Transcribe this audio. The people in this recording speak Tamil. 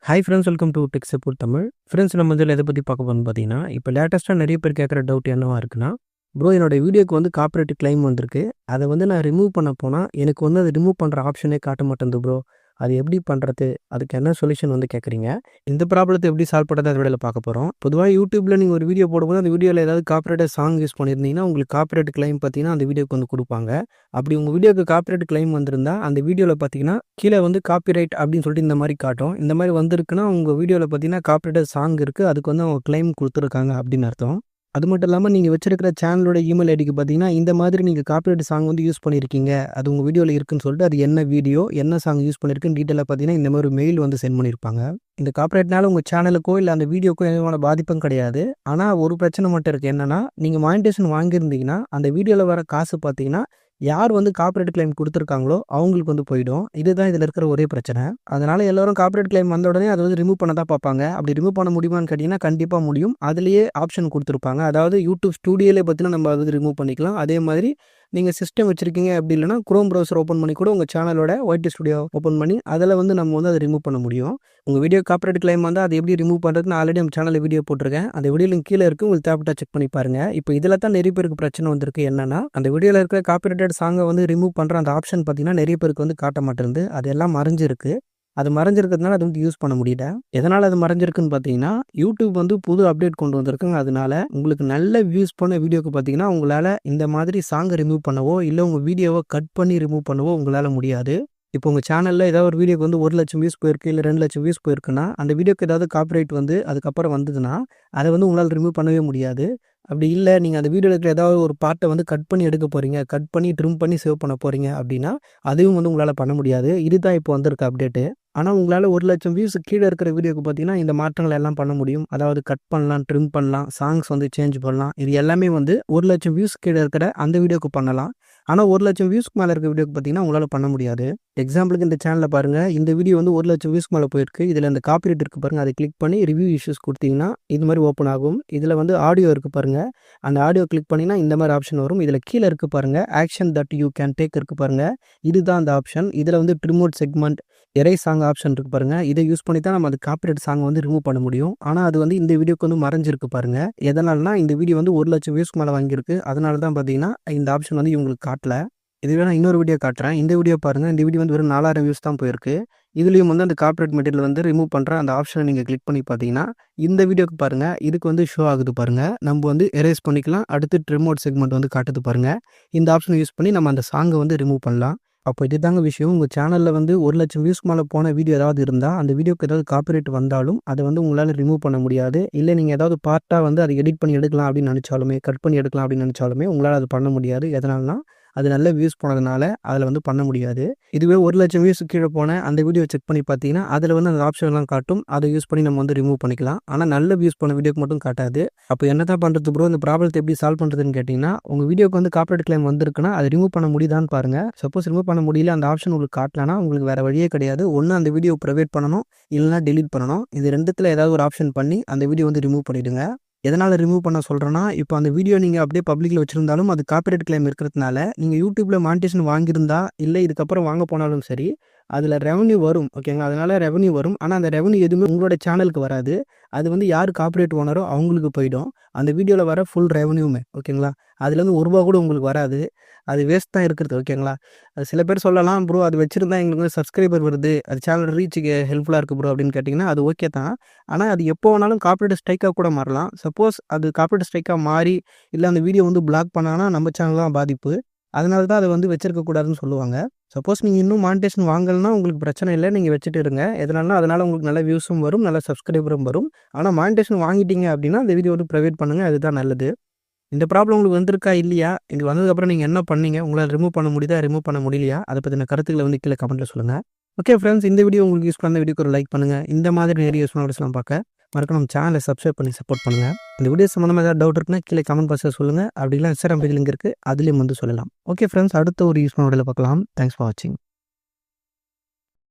Hi friends, welcome to tech support Tamil. Friends, நம்ம இதில் எதை பற்றி பார்க்க போகிறோம்னு பார்த்தீங்கன்னா, இப்போ லேட்டஸ்ட்டாக நிறைய பேர் கேட்குற டவுட் என்னவா இருக்குன்னா, ப்ரோ என்னோட வீடியோக்கு வந்து காப்பிரைட் கிளைம் வந்திருக்கு. அதை வந்து நான் ரிமூவ் பண்ண போனால் எனக்கு வந்து அதை ரிமூவ் பண்ணுற ஆப்ஷனே காட்ட மாட்டேங்குது ப்ரோ. அது எப்படி பண்ணுறது? அதுக்கு என்ன சொல்யூஷன் வந்து கேட்குறீங்க. இந்த ப்ராப்ளத்தை எப்படி சால்வ் பண்ணுறது அந்த வீடியோவில் பார்க்க போகிறோம். பொதுவாக யூடியூப்பில் நீங்கள் ஒரு வீடியோ போடும்போது அந்த வீடியோவில் ஏதாவது காப்பிரைட் சாங் யூஸ் பண்ணியிருந்தீங்கன்னா உங்களுக்கு காப்பிரைட் கிளைம் பார்த்தீங்கன்னா அந்த வீடியோக்கு வந்து கொடுப்பாங்க. அப்படி உங்கள் வீடியோக்கு காப்பிரைட் கிளைம் வந்திருந்தா அந்த வீடியோவில் பார்த்தீங்கன்னா கீழே வந்து காப்பிரைட் அப்படின்னு சொல்லிட்டு இந்த மாதிரி காட்டும். இந்த மாதிரி வந்திருக்குன்னா உங்கள் வீடியோவில் பார்த்தீங்கன்னா காப்பிரைட் சாங் இருக்குது, அதுக்கு வந்து அவங்க கிளைம் கொடுத்துருக்காங்க அப்படின்னு அர்த்தம். அது மட்டும் இல்லாமல் நீங்கள் வச்சிருக்கிற சேனலோட இமெயில் ஐடிக்கு பார்த்தீங்கன்னா இந்த மாதிரி நீங்கள் காப்பிரைட் சாங் வந்து யூஸ் பண்ணியிருக்கீங்க, அது உங்கள் வீடியோவில் இருக்குன்னு சொல்லிட்டு அது என்ன வீடியோ என்ன சாங் யூஸ் பண்ணியிருக்குன்னு டீட்டெயிலாக பார்த்தீங்கன்னா இந்த மாதிரி மெயில் வந்து சென்ட் பண்ணியிருப்பாங்க. இந்த காப்பிரைட்னால உங்கள் சேனலுக்கோ இல்லை அந்த வீடியோக்கோ எதுவான பாதிப்பும் கிடையாது. ஆனால் ஒரு பிரச்சனை மட்டும் இருக்குது. என்னென்னா, நீங்கள் மானிட்டேஷன் வாங்கியிருந்தீங்கன்னா அந்த வீடியோவில் வர காசு பார்த்தீங்கன்னா யார் வந்து காப்பிரைட் கிளைம் கொடுத்துருக்காங்களோ அவங்களுக்கு வந்து போயிடும். இதுதான் இதில் இருக்கிற ஒரே பிரச்சனை. அதனால் எல்லோரும் காப்பிரைட் கிளைம் வந்த உடனே அதை வந்து ரிமூவ் பண்ண தான் பார்ப்பாங்க. அப்படி ரிமூவ் பண்ண முடியுமான்னு கேட்டிங்கன்னா கண்டிப்பாக முடியும். அதுலேயே ஆப்ஷன் கொடுத்துருப்பாங்க. அதாவது யூடியூப் ஸ்டூடியோலே பார்த்தீங்கன்னா நம்ம அதை ரிமூவ் பண்ணிக்கலாம். அதே மாதிரி நீங்கள் சிஸ்டம் வச்சுருக்கீங்க அப்படி இல்லைனா குரோம் ப்ரௌசர் ஓப்பன் பண்ணி கூட உங்கள் சேனலோட ஒய்டி ஸ்டுடியோ ஓப்பன் பண்ணி அதில் வந்து நம்ம வந்து அதை ரிமூவ் பண்ண முடியும். உங்கள் வீடியோ காப்பிரைட் கிளைம் வந்தால் அதை எப்படி ரிமூவ் பண்ணுறதுன்னு ஆல்ரெடி நம்ம சேனலில் வீடியோ போட்டிருக்கேன். அந்த வீடியோ லிங்க் கீழே இருக்குது, உங்களுக்கு தேவைப்பட்டா செக் பண்ணி பாருங்கள். இப்போ இதில் தான் நிறைய பேருக்கு பிரச்சனை வந்திருக்கு. என்னன்னா, அந்த வீடியோவில் இருக்கிற காப்பிரைட்டட் சாங்கை வந்து ரிமூவ் பண்ணுற அந்த ஆப்ஷன் பார்த்தீங்கன்னா நிறைய பேருக்கு வந்து காட்ட மாட்டேங்குது. அது எல்லாம் மறைஞ்சிருக்கு. அது மறைஞ்சிருக்கிறதுனால அது வந்து யூஸ் பண்ண முடியல. எதனால் அது மறைஞ்சிருக்குன்னு பார்த்தீங்கன்னா, யூடியூப் வந்து புது அப்டேட் கொண்டு வந்திருக்குங்க. அதனால உங்களுக்கு நல்ல வியூஸ் பண்ண வீடியோக்கு பார்த்தீங்கன்னா உங்களால் இந்த மாதிரி சாங்கை ரிமூவ் பண்ணவோ இல்லை உங்கள் வீடியோவை கட் பண்ணி ரிமூவ் பண்ணவோ உங்களால் முடியாது. இப்போ உங்கள் சேனலில் ஏதாவது ஒரு வீடியோக்கு வந்து 1,00,000 வியூஸ் போயிருக்கு இல்லை 2,00,000 வியூஸ் போயிருக்குன்னா அந்த வீடியோக்கு ஏதாவது காப்பிரைட் வந்து அதுக்கப்புறம் வந்ததுன்னா அதை வந்து உங்களால் ரிமூவ் பண்ணவே முடியாது. அப்படி இல்லை, நீங்கள் அந்த வீடியோவில் இருக்கிற ஏதாவது ஒரு பார்ட்டை வந்து கட் பண்ணி எடுக்க போகிறீங்க, கட் பண்ணி ட்ரிம் பண்ணி சேவ் பண்ண போகிறீங்க அப்படின்னா அதுவும் வந்து உங்களால் பண்ண முடியாது. இதுதான் இப்போ வந்திருக்க அப்டேட்டு. ஆனால் உங்களால் 1,00,000 வியூஸ் கீழே இருக்கிற வீடியோக்கு பார்த்தீங்கன்னா இந்த மாற்றங்கள் எல்லாம் பண்ண முடியும். அதாவது கட் பண்ணலாம், ட்ரிம் பண்ணலாம், சாங்ஸ் வந்து சேஞ்ச் பண்ணலாம். இது எல்லாமே வந்து 1,00,000 வியூஸ் கீழே இருக்கிற அந்த வீடியோக்கு பண்ணலாம். ஆனால் 1,00,000 வியூஸ்க்கு மேலே இருக்க வீடியோக்கு பார்த்தீங்கன்னா உங்களால் பண்ண முடியாது. எக்ஸாம்பிளுக்கு இந்த சேனலில் பாருங்கள், இந்த வீடியோ வந்து 1,00,000 வியூஸ்க்கு மேலே போயிருக்கு. இதில் இந்த காப்பிரைட் இருக்குது பாருங்கள், அதை கிளிக் பண்ணி ரிவ்யூ இஷ்யூஸ் கொடுத்தீங்கன்னா இது மாதிரி ஓப்பன் ஆகும். இதில் வந்து ஆடியோ இருக்குது பாருங்கள், அந்த ஆடியோ கிளிக் பண்ணிங்கன்னா இந்த மாதிரி ஆப்ஷன் வரும். இதில் கீழே இருக்குது பாருங்கள், action that you can take இருக்குது பாருங்கள், இதுதான் அந்த ஆப்ஷன். இதில் வந்து ட்ரிமோட் செக்மெண்ட் எரேஸ் சாங் ஆப்ஷன் இருக்குது பாருங்கள். இதை யூஸ் பண்ணி தான் நம்ம அது காப்பிரைட் சாங் வந்து ரிமூவ் பண்ண முடியும். ஆனால் அது வந்து இந்த வீடியோக்கு வந்து மறைஞ்சிருக்கு பாருங்கள். எதனாலனா இந்த வீடியோ வந்து 1,00,000 வியூஸ்க்கு மேலே வாங்கியிருக்கு. அதனால தான் பார்த்தீங்கன்னா இந்த ஆப்ஷன் வந்து இவங்களுக்கு காட்டல. இதுவே நான் இன்னொரு வீடியோ காட்டுறேன். இந்த வீடியோ பாருங்கள். இந்த வீடியோ வந்து வெறும் 4,000 வியூஸ் தான் போயிருக்கு. இதுலேயும் வந்து அந்த காப்பிரைட் மெட்டீரியல் வந்து ரிமூவ் பண்ணுற அந்த ஆப்ஷனை நீங்கள் கிளிக் பண்ணி பார்த்தீங்கன்னா இந்த வீடியோக்கு பாருங்கள், இதுக்கு வந்து ஷோ ஆகுது பாருங்கள். நம்ம வந்து எரேஸ் பண்ணிக்கலாம். அடுத்து ட்ரிமோட் செக்மெண்ட் வந்து காட்டுது பாருங்கள். இந்த ஆப்ஷனை யூஸ் பண்ணி நம்ம அந்த சாங்கை வந்து ரிமூவ் பண்ணலாம். அப்போ இதுதாங்க விஷயம். உங்கள் சேனலில் வந்து 1,00,000 வியூஸ்க்கு மேலே போன வீடியோ ஏதாவது இருந்தால் அந்த வீடியோக்கு ஏதாவது காப்பிரைட் வந்தாலும் அதை வந்து உங்களால் ரிமூவ் பண்ண முடியாது. இல்லை நீங்கள் ஏதாவது பார்ட்டாக வந்து அதை எடிட் பண்ணி எடுக்கலாம் அப்படின்னு நினச்சாலுமே, கட் பண்ணி எடுக்கலாம் அப்படின்னு நினச்சாலுமே உங்களால் அது பண்ண முடியாது. எதனால்னா அது நல்ல வியூஸ் போனதுனால அதில் வந்து பண்ண முடியாது. இதுவே 1,00,000 வியூஸ் கீழே போன அந்த வீடியோ செக் பண்ணி பார்த்தீங்கன்னா அதில் வந்து அந்த ஆப்ஷன்லாம் காட்டும். அதை யூஸ் பண்ணி நம்ம வந்து ரிமூவ் பண்ணிக்கலாம். ஆனால் நல்ல வியூஸ் போன வீடியோக்கு மட்டும் காட்டாது. அப்போ என்ன தான் பண்ணுறது ப்ரோ, இந்த ப்ராப்ளத்தை எப்படி சால்வ் பண்ணுறதுன்னு கேட்டிங்கன்னா, உங்கள் வீடியோக்கு வந்து காப்பிரைட் கிளைம் வந்திருக்குன்னா அதை ரிமூவ் பண்ண முடியுதான்னு பாருங்கள். சப்போஸ் ரிமூவ் பண்ண முடியல, அந்த ஆப்ஷன் உங்களுக்கு காட்டலனா உங்களுக்கு வேறு வழியே கிடையாது. ஒன்று அந்த வீடியோ ப்ரைவேட் பண்ணணும், இல்லைனா டெலீட் பண்ணணும். இது ரெண்டுத்தில் ஏதாவது ஒரு ஆப்ஷன் பண்ணி அந்த வீடியோ வந்து ரிமூவ் பண்ணிவிடுங்க. எதனால் ரிமூவ் பண்ண சொல்கிறேன்னா, இப்போ அந்த வீடியோ நீங்கள் அப்படியே பப்ளிக்கில் வச்சுருந்தாலும் அது காப்பிரைட் கிளைம் இருக்கிறதுனால நீங்கள் யூடியூப்பில் மானிட்டேஷன் வாங்கியிருந்தா இல்லை இதுக்கப்புறம் வாங்க போனாலும் சரி அதில் ரெவன்யூ வரும். ஓகேங்களா, அதனால் ரெவன்யூ வரும். ஆனால் அந்த ரெவன்யூ எதுவுமே உங்களோட சேனலுக்கு வராது. அது வந்து யார் காப்பிரைட் ஓனரோ அவங்களுக்கு போயிடும். அந்த வீடியோவில் வர ஃபுல் ரெவன்யூமே. ஓகேங்களா, அதுலேருந்து ₹1 கூட உங்களுக்கு வராது. அது வேஸ்ட் தான் இருக்கிறது. ஓகேங்களா, அது சில பேர் சொல்லலாம், ப்ரோ அது வச்சுருந்தா எங்களுக்கு வந்து சப்ஸ்கிரைபர் வருது, அது சேனல் ரீச்சுக்கு ஹெல்ப்ஃபுல்லாக இருக்குது ப்ரோ அப்படின்னு கேட்டிங்கன்னா அது ஓகே தான். ஆனால் அது எப்போ வேணாலும் காப்பிரைட் ஸ்ட்ரைக்காக கூட மாறலாம். சப்போஸ் அது காப்பிரைட் ஸ்ட்ரைக்காக மாறி இல்லை அந்த வீடியோ வந்து பிளாக் பண்ணாங்கன்னா நம்ம சேனல் தான் பாதிப்பு. அதனால தான் அதை வந்து வச்சிருக்கக்கூடாதுன்னு சொல்லுவாங்க. சப்போஸ் நீங்கள் இன்னும் மானிட்டேஷன் வாங்கலைன்னா உங்களுக்கு பிரச்சனை இல்லை, நீங்கள் வச்சுட்டு இருங்க. எதனாலனா அதனால் உங்களுக்கு நல்ல வியூஸும் வரும், நல்ல சப்ஸ்கிரைபரும் வரும். ஆனால் மானிட்டேஷன் வாங்கிட்டீங்க அப்படின்னா அந்த வீடியோ வந்து ப்ரைவேட் பண்ணுங்கள், அதுதான் நல்லது. இந்த ப்ராப்ளம் உங்களுக்கு வந்திருக்கா இல்லையா, இது வந்ததுக்கப்புறம் நீங்கள் என்ன பண்ணீங்க, உங்களால் ரிமூவ் பண்ண முடியுதா, ரிமூவ் பண்ண முடியலையா, அதை பற்றின கருத்துக்களை வந்து கீழே கமெண்ட்டில் சொல்லுங்கள். ஓகே ஃப்ரெண்ட்ஸ், இந்த வீடியோ உங்களுக்கு யூஸ் பண்ண வீடியோக்கு ஒரு லைக் பண்ணுங்கள். இந்த மாதிரி நிறைய யூஸ்ஃபுல்லான வீடியோஸ்லாம் பார்க்க மறக்காம நம்ம சேனலை சப்ஸ்கிரைப் பண்ணி சப்போர்ட் பண்ணுங்கள். இந்த வீடியோ சம்மந்தமாக ஏதாவது டவுட் இருக்குன்னா கீழே கமெண்ட் பாக்ஸில் சொல்லுங்கள். அப்படிலாம் இன்ஸ்டாகிராம் பேஜ் லிங்க் இருக்குது, அதுலேயும் வந்து சொல்லலாம். ஓகே ஃப்ரெண்ட்ஸ், அடுத்த ஒரு யூஸ்ஃபுல்லான வீடியோவில் பார்க்கலாம். தேங்க்ஸ் ஃபார் வாட்சிங்.